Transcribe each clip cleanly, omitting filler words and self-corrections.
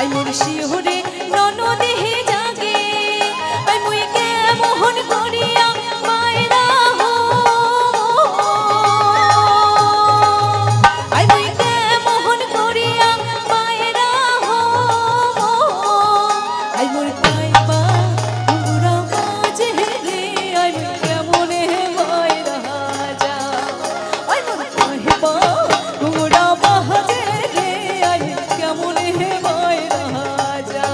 I মোর শিহরে ননদেহে জাগে I মুই কেমন করিয়া মায়রা হো আই মুই কেমন করিয়া মায়রা হো আই মোর কাইবা ঘুরা মাঝে রে আই মুই কেমন মায়রা যা আই মোর কাইবা ঘুরা মাঝে রে আই কেমন মায়রা যা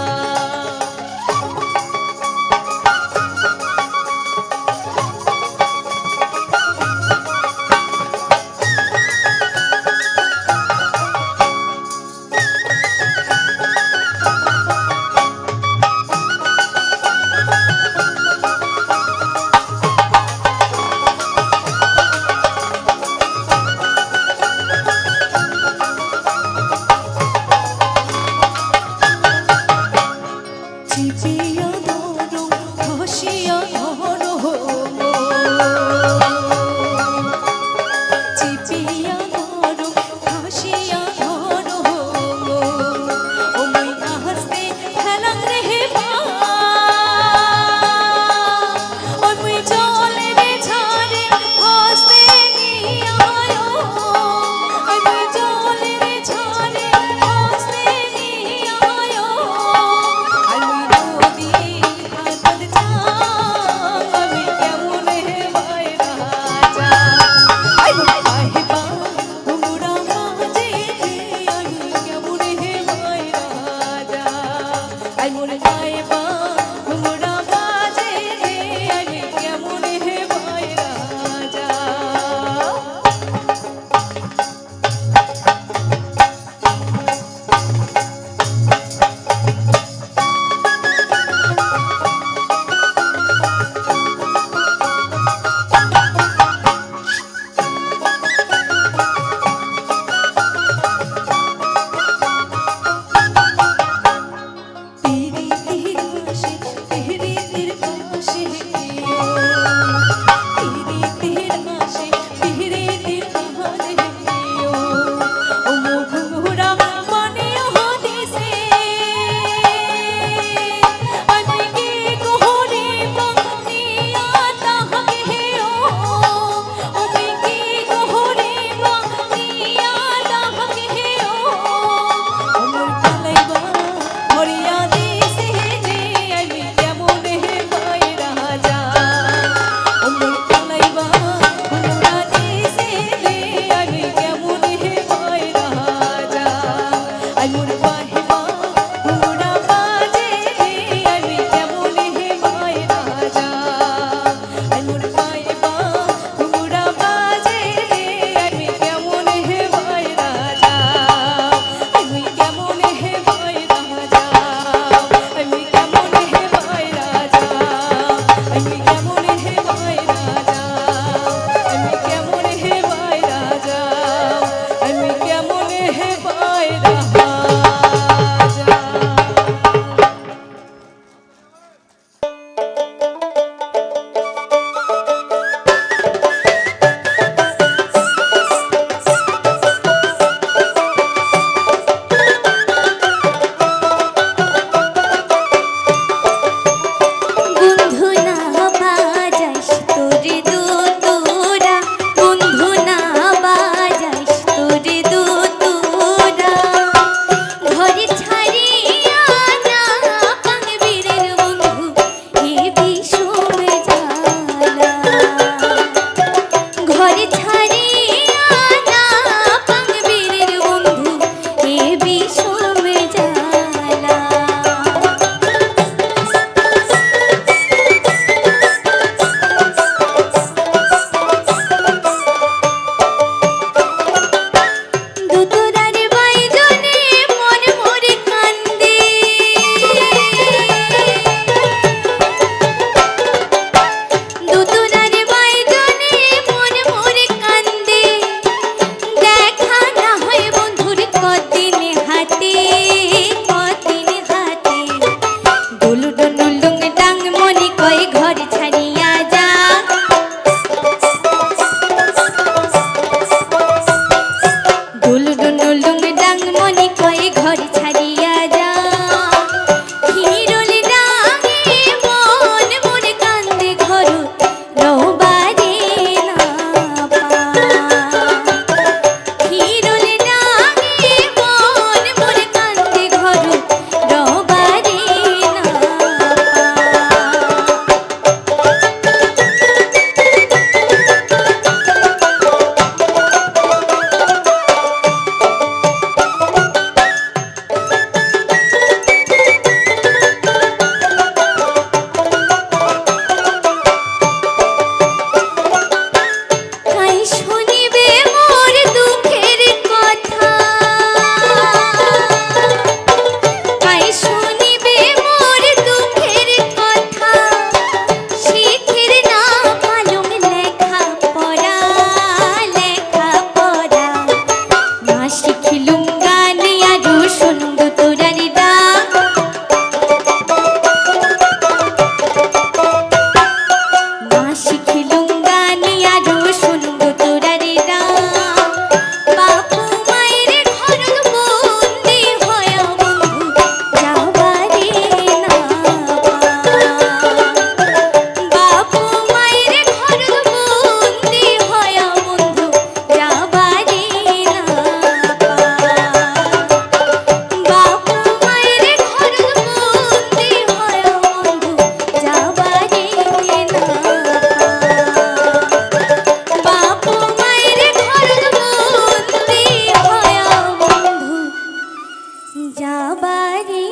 যাবারে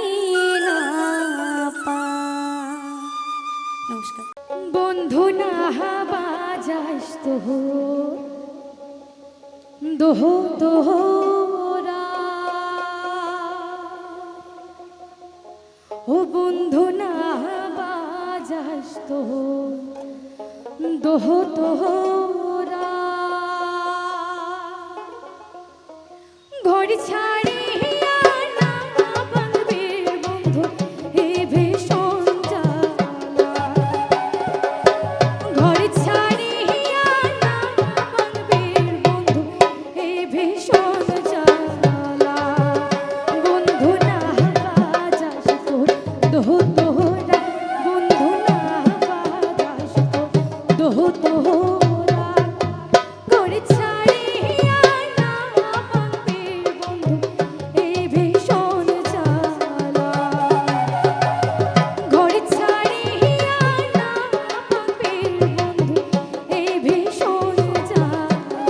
না পা। নমস্কার। বন্ধু না বাজাস দোহ তোহরা, ও বন্ধু না বাজাস দোহ তোহরা, ঘর ছাড়িয়া না বাঁধবে বন্ধু এ ভীষণ জ্বালা, ঘর ছাড়িয়া না বাঁধবে বন্ধু এ ভীষণ জ্বালা, বন্ধু না বাজাস দোহ তোহরা, বন্ধু না বাজাস দোহ তোহরা, ঘর ছাড়িয়া না বাঁধবে বন্ধু এ ভীষণ জ্বালা, ঘর ছাড়িয়া না বাঁধবে বন্ধু এ ভীষণ জ্বালা।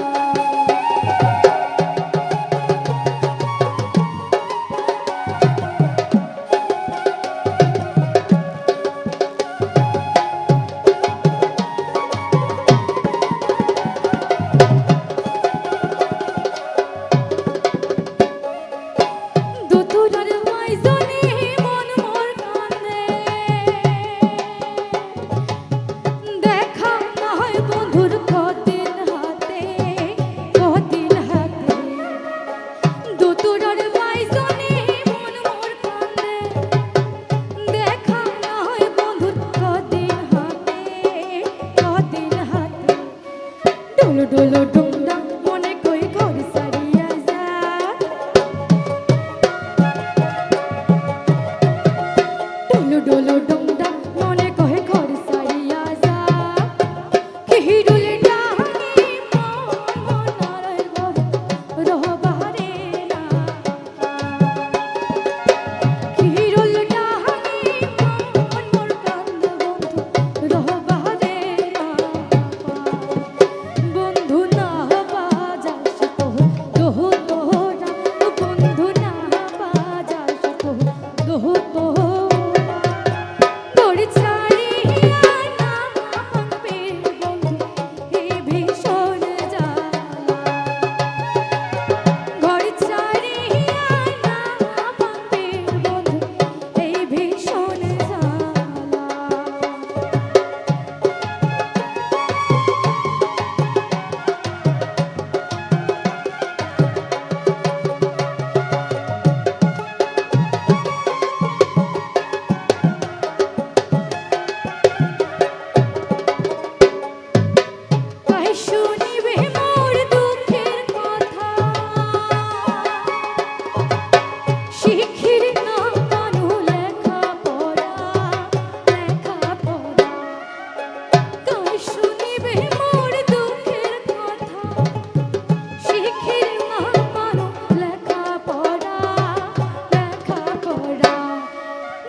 দুতুরার মাইজনে মন মোর কান্দে, দেখা না হয় বন্ধুর কদিন হাতে, কদিন হাতে, দুতুরার মাইজনে মন মোর কান্দে, দেখা না হয় বন্ধুর কদিন হাতে, কদিন হাতে, ডোলো ডোলো ডুমডাম মনে কই ঘর সারিয়া যা, ডোলো ডোলো ডুমডাম মনে কহে ঘর সারিয়া যা, হিরুল ডাহানি মন মনার ঘর রহবারে না, হিরুল ডাহানি মন মোর কান্দ বন্ধু রহবারে না, বন্ধু না বাজাস দোহ তোহরা, বন্ধু না বাজাস দোহ তোহরা, ঘর ছাড়িয়া না বাঁধবে বন্ধু এ ভীষণ জ্বালা, ঘর ছাড়িয়া না বাঁধবে বন্ধু এই ভীষণ জ্বালা। তাই শুনিবে মোর দুঃখের কথা, শিখির না মানু লেখা পড়া, লেখা পড়া, তাই শুনিবে মোর দুঃখের কথা, শিখির না মানু লেখা পড়া, লেখা পড়া,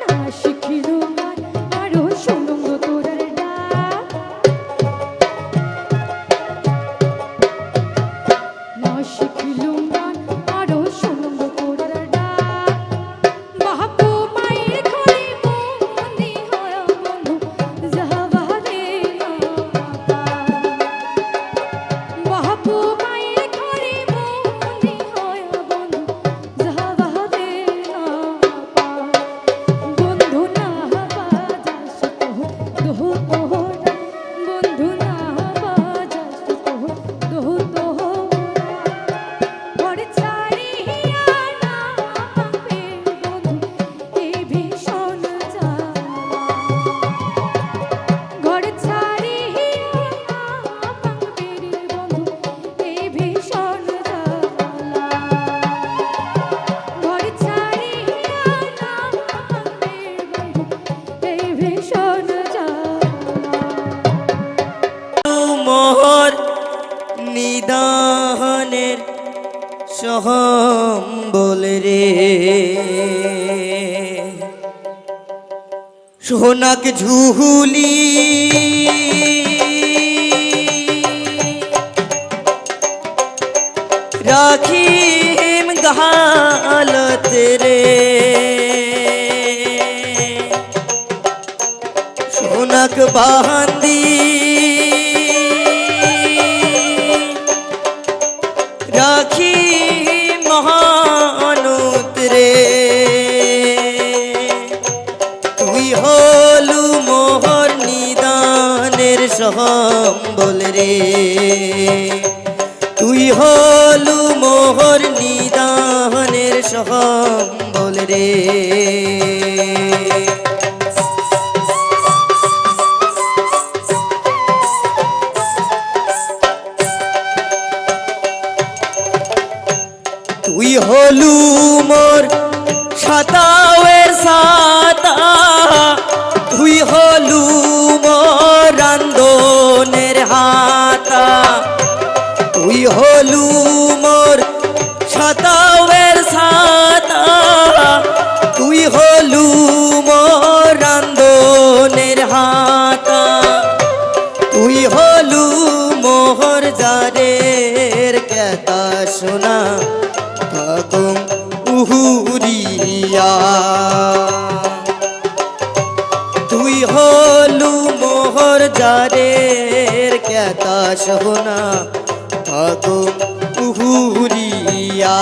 না শিখিল গান আরো শুনুম তোরার ডাক, না শিখিলুম গান আরো শুনব তোরার ডাক, বাপু মায়ের ঘরে বন্দি হয় বন্ধু যাবারে না পা, বাপু মায়ের ঘরে বন্দি হয় বন্ধু যাবারে না পা, বন্ধু না বাজাস দোহ তোহরা, বন্ধু না বাজাস দোহ তোহরা, ঘর ছাড়িয়া না বাঁধবে বন্ধু এ ভীষণ জ্বালা, ঘর ছাড়িয়া না বাঁধবে বন্ধু এ ভীষণ জ্বালা, ঘর ছাড়িয়া না বাঁধবে বন্ধু এ ভীষণ জ্বালা। মোহর নিদানের সহম্বল রে, সোনাক ঝুলি রাখিম গালত রে, বান্দি রাখি মহানুত রে তুই হলু মোহর নিদানের সম্বল রে তুই হলু মোহর নিদানের সম্বল রে তুই হলু মোর সাতাওয়ের সাতা তুই হলু মোর রান্দনের হাতা তুই হলু মোর সাতাওয়ের সাতা তুই হলু মোর রান্দনের হাতা তুই হলু মোহর জারের কেতা শোনা থাকুম উহুরিয়া তুই হলু মোহর জারের কেতা শোনা থাকুম উহুরিয়া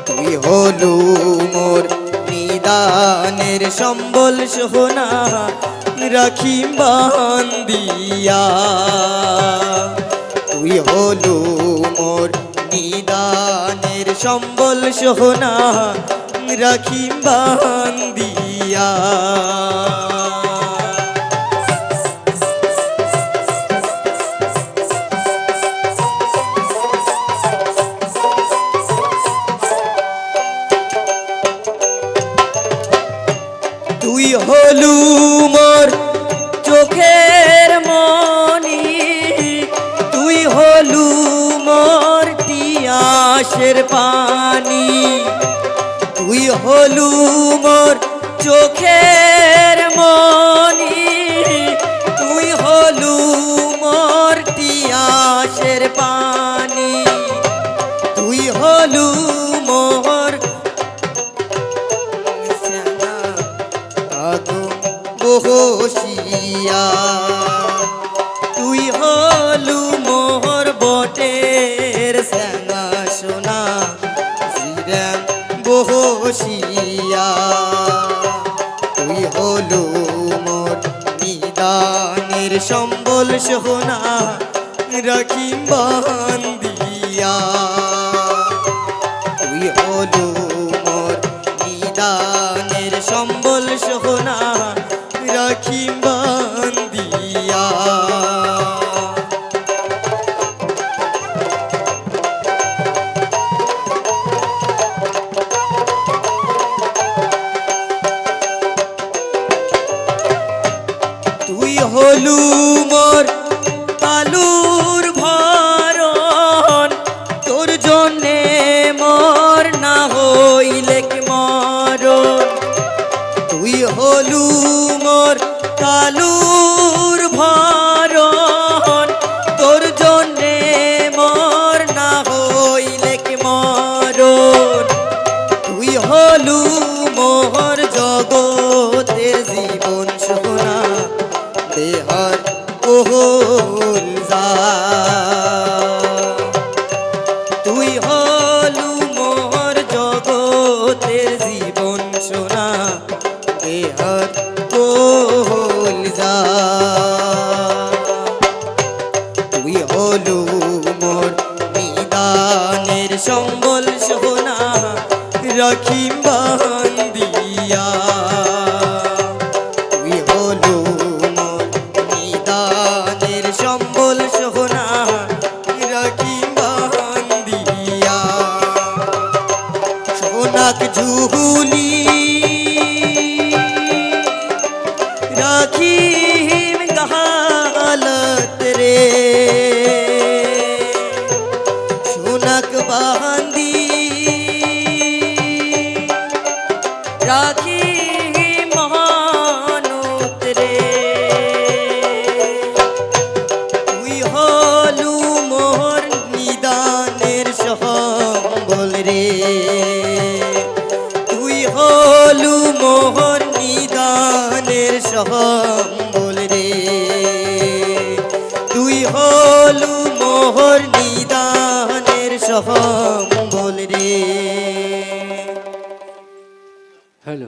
তুই হলু মোর নিদানের সম্বল সোহনা রাখি বান্দিয়া তুই হলু মোর নিদানের সম্বল সোহনা রাখি বান্দিয়া তুই হলু মোর চোখের মনি তুই হলু মোর তিয়াসের পানি তুই হলু মোর চোখের মনি তুই হলু মোর তিয়াসের পানি তুই হলু মোর বহসিয়া তুই হলু মোহর বটের স্যাঙা সোনা শ্রীরাম বহসিয়া তুই হলু মোর নিদানের সম্বল সোনা রাখি বান্দিয়া তুই হলু মোর নিদানের সম্বল সোনা রাখি বান্দিয়া তুই হলু মোর তালুর ভরণ তোর জন্যে মোর না হইলে মরণ তুই হলু মোর তালুর ভরণ তোর জন্যে মোর না হইলে মরণ তুই হলু মোহর জগতের জীবন সোনা দেহর কোহল যা তুই হলু মোহর জগতের জীবন সোনা দেহর কোহল যা তুই হলু মোর নিদানের সম্বল সোনা রাখি বান্দিয়া তুই হলু মোর নিদানের সম্বল সোনা রাখি বান্দিয়া সোনাক ঝুলি রাখি গালত রে সোনাক বান্দি রাখি মহানুত রে তুই হলু মোহর নিদানের সম্বল রে তুই হলু সম্বল রে তুই হলু মোহর নিদানের সম্বল রে। হ্যালো